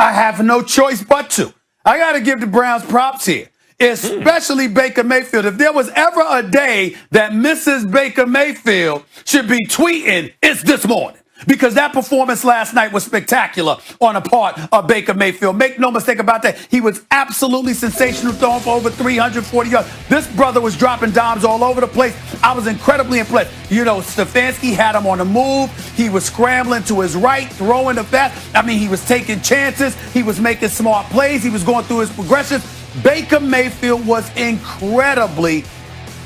I have no choice but to. I got to give the Browns props here, especially Baker Mayfield. If there was ever a day that Mrs. Baker Mayfield should be tweeting, it's this morning. Because that performance last night was spectacular on the part of Baker Mayfield. Make no mistake about that. He was absolutely sensational, throwing for over 340 yards. This brother was dropping dimes all over the place. I was incredibly impressed. You know, Stefanski had him on the move. He was scrambling to his right, throwing the fast. I mean, he was taking chances. He was making smart plays. He was going through his progressions. Baker Mayfield was incredibly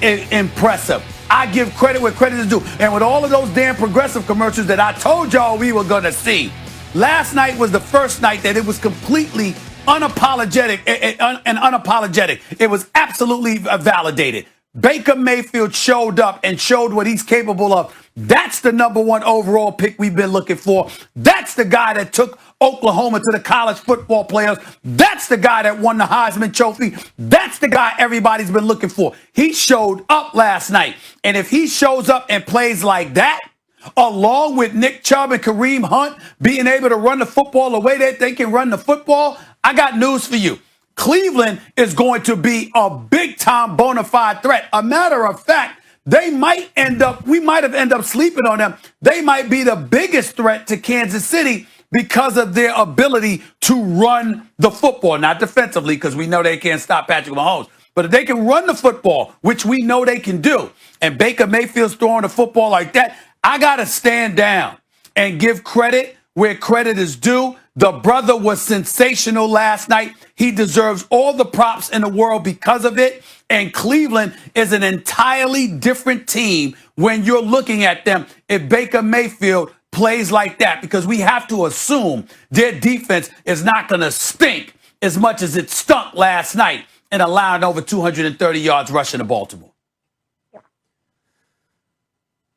impressive. I give credit where credit is due. And with all of those damn progressive commercials that I told y'all we were going to see, last night was the first night that it was completely unapologetic and unapologetic. It was absolutely validated. Baker Mayfield showed up and showed what he's capable of. That's the number one overall pick we've been looking for. That's the guy that took Oklahoma to the college football players. That's the guy that won the Heisman Trophy. That's the guy everybody's been looking for. He showed up last night. And if he shows up and plays like that, along with Nick Chubb and Kareem Hunt being able to run the football the way that they can run the football, I got news for you. Cleveland is going to be a big-time bona fide threat. A matter of fact, we might have ended up sleeping on them. They might be the biggest threat to Kansas City because of their ability to run the football. Not defensively, because we know they can't stop Patrick Mahomes. But if they can run the football, which we know they can do, and Baker Mayfield's throwing the football like that, I got to stand down and give credit where credit is due. The brother was sensational last night. He deserves all the props in the world because of it. And Cleveland is an entirely different team when you're looking at them if Baker Mayfield plays like that, because we have to assume their defense is not going to stink as much as it stunk last night and allowing over 230 yards rushing to Baltimore.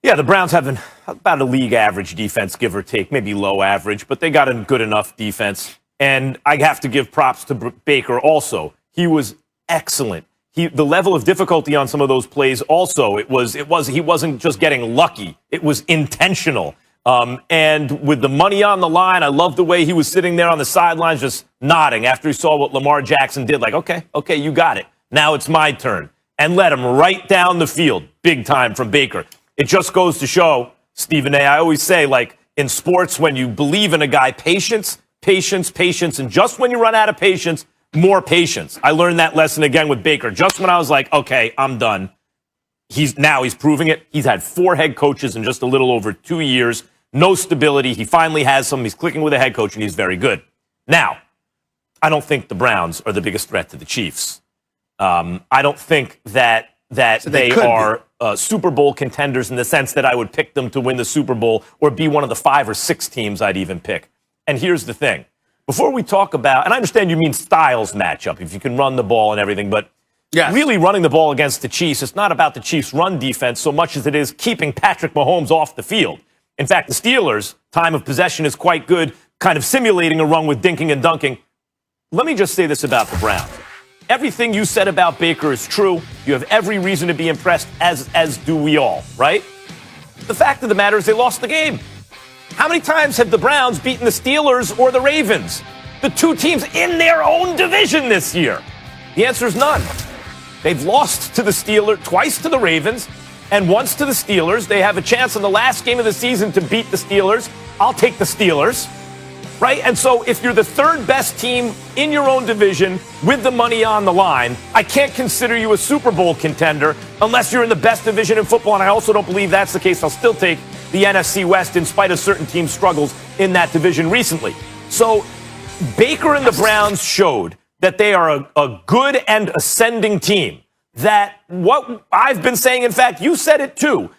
Yeah, the Browns have about a league average defense, give or take, maybe low average, but they got a good enough defense. And I have to give props to Baker also. He was excellent. The level of difficulty on some of those plays also, he wasn't just getting lucky. It was intentional. And with the money on the line, I love the way he was sitting there on the sidelines just nodding after he saw what Lamar Jackson did. Like, okay, you got it. Now it's my turn. And led him right down the field, big time from Baker. It just goes to show, Stephen A., I always say, like, in sports, when you believe in a guy, patience, and just when you run out of patience, more patience. I learned that lesson again with Baker. Just when I was like, okay, I'm done. He's proving it. He's had 4 head coaches in just a little over 2 years. No stability. He finally has some. He's clicking with a head coach, and he's very good. Now, I don't think the Browns are the biggest threat to the Chiefs. I don't think that they are Super Bowl contenders in the sense that I would pick them to win the Super Bowl or be one of the 5 or 6 teams I'd even pick. And here's the thing. Before we talk about, and I understand you mean styles matchup, if you can run the ball and everything, but yes, really running the ball against the Chiefs, it's not about the Chiefs' run defense so much as it is keeping Patrick Mahomes off the field. In fact, the Steelers' time of possession is quite good, kind of simulating a run with dinking and dunking. Let me just say this about the Browns. Everything you said about Baker is true. You have every reason to be impressed, as do we all, right? The fact of the matter is they lost the game. How many times have the Browns beaten the Steelers or the Ravens? The 2 teams in their own division this year. The answer is none. They've lost to the Steelers, twice to the Ravens, and once to the Steelers. They have a chance in the last game of the season to beat the Steelers. I'll take the Steelers. Right? And so if you're the 3rd best team in your own division with the money on the line, I can't consider you a Super Bowl contender unless you're in the best division in football. And I also don't believe that's the case. I'll still take the NFC West in spite of certain teams' struggles in that division recently. So Baker and the Browns showed that they are a good and ascending team. That what I've been saying, in fact, you said it too.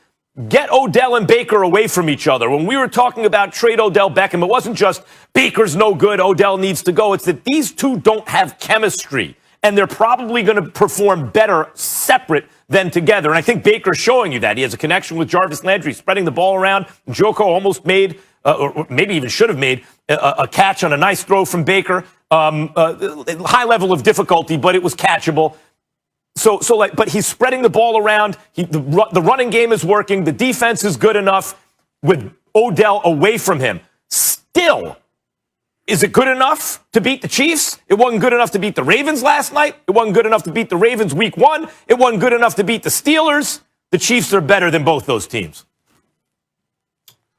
Get Odell and Baker away from each other. When we were talking about trade Odell Beckham, it wasn't just Baker's no good, Odell needs to go. It's that these two don't have chemistry, and they're probably going to perform better separate than together. And I think Baker's showing you that. He has a connection with Jarvis Landry, spreading the ball around. Joko almost made, or maybe even should have made, a catch on a nice throw from Baker. High level of difficulty, but it was catchable. But he's spreading the ball around. The running game is working. The defense is good enough with Odell away from him. Still, Is it good enough to beat the Chiefs? It wasn't good enough to beat the Ravens last night. It wasn't good enough to beat the Ravens week 1. It wasn't good enough to beat the Steelers. The Chiefs are better than both those teams.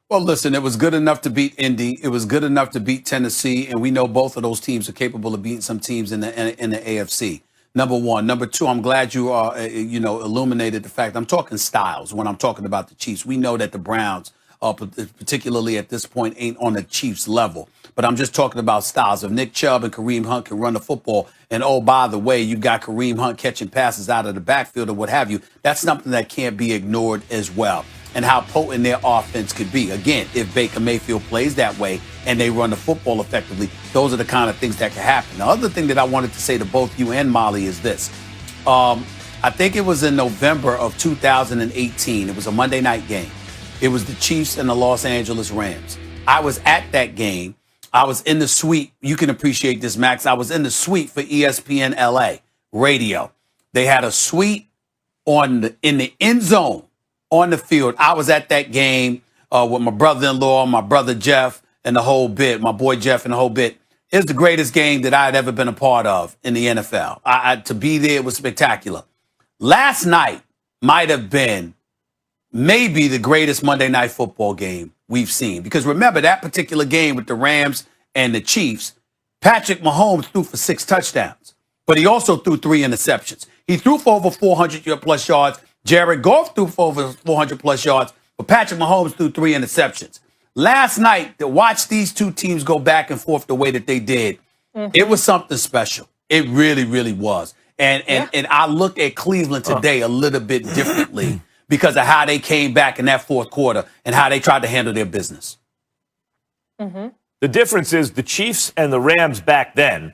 Well, listen, it was good enough to beat Indy. It was good enough to beat Tennessee, and we know both of those teams are capable of beating some teams in the AFC. Number one. Number two, I'm glad you illuminated the fact. I'm talking styles when I'm talking about the Chiefs. We know that the Browns, particularly at this point, ain't on the Chiefs level. But I'm just talking about styles. If Nick Chubb and Kareem Hunt can run the football, and oh, by the way, you got Kareem Hunt catching passes out of the backfield or what have you, that's something that can't be ignored as well. And how potent their offense could be. Again, if Baker Mayfield plays that way and they run the football effectively, those are the kind of things that can happen. The other thing that I wanted to say to both you and Molly is this. I think it was in November of 2018. It was a Monday night game. It was the Chiefs and the Los Angeles Rams. I was at that game. I was in the suite. You can appreciate this, Max. I was in the suite for ESPN LA radio. They had a suite in the end zone. On the field. I was at that game with my brother-in-law, my brother Jeff, and the whole bit, my boy Jeff and the whole bit. It's the greatest game that I had ever been a part of in the NFL. To be there was spectacular. Last night might have been maybe the greatest Monday Night Football game we've seen. Because remember, that particular game with the Rams and the Chiefs, Patrick Mahomes threw for 6 touchdowns. But he also threw 3 interceptions. He threw for over 400-plus yards. Jared Goff threw for over 400-plus yards, but Patrick Mahomes threw 3 interceptions. Last night, to watch these two teams go back and forth the way that they did, it was something special. It really, really was. And I look at Cleveland today a little bit differently because of how they came back in that fourth quarter and how they tried to handle their business. The difference is the Chiefs and the Rams back then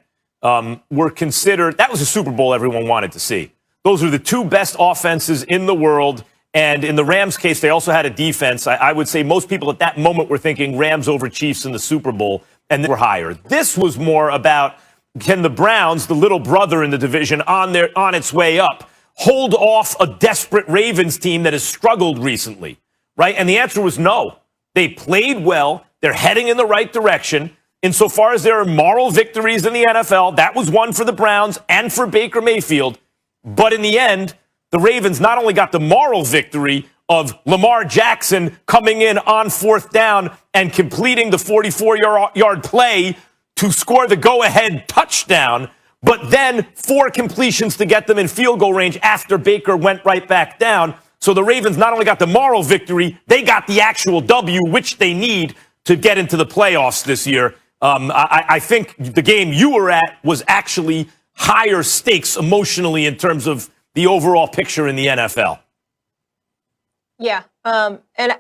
were considered, that was a Super Bowl everyone wanted to see. Those are the 2 best offenses in the world. And in the Rams' case, they also had a defense. I would say most people at that moment were thinking Rams over Chiefs in the Super Bowl, and they were higher. This was more about, can the Browns, the little brother in the division, on its way up, hold off a desperate Ravens team that has struggled recently, right? And the answer was no. They played well. They're heading in the right direction. Insofar as there are moral victories in the NFL, that was one for the Browns and for Baker Mayfield. But in the end, the Ravens not only got the moral victory of Lamar Jackson coming in on 4th down and completing the 44-yard play to score the go-ahead touchdown, but then 4 completions to get them in field goal range after Baker went right back down. So the Ravens not only got the moral victory, they got the actual W, which they need to get into the playoffs this year. I think the game you were at was actually higher stakes emotionally in terms of the overall picture in the NFL. Yeah. And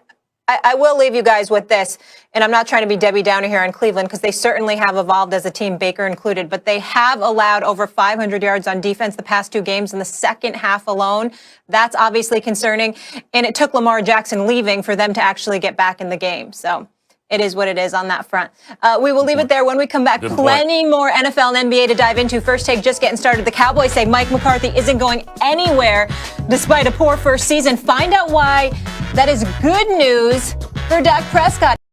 I will leave you guys with this, and I'm not trying to be Debbie Downer here on Cleveland because they certainly have evolved as a team, Baker included, but they have allowed over 500 yards on defense the past 2 games in the second half alone. That's obviously concerning, and it took Lamar Jackson leaving for them to actually get back in the game. So it is what it is on that front. We will leave it there. When we come back, plenty more NFL and NBA to dive into. First Take just getting started. The Cowboys say Mike McCarthy isn't going anywhere despite a poor first season. Find out why that is good news for Dak Prescott.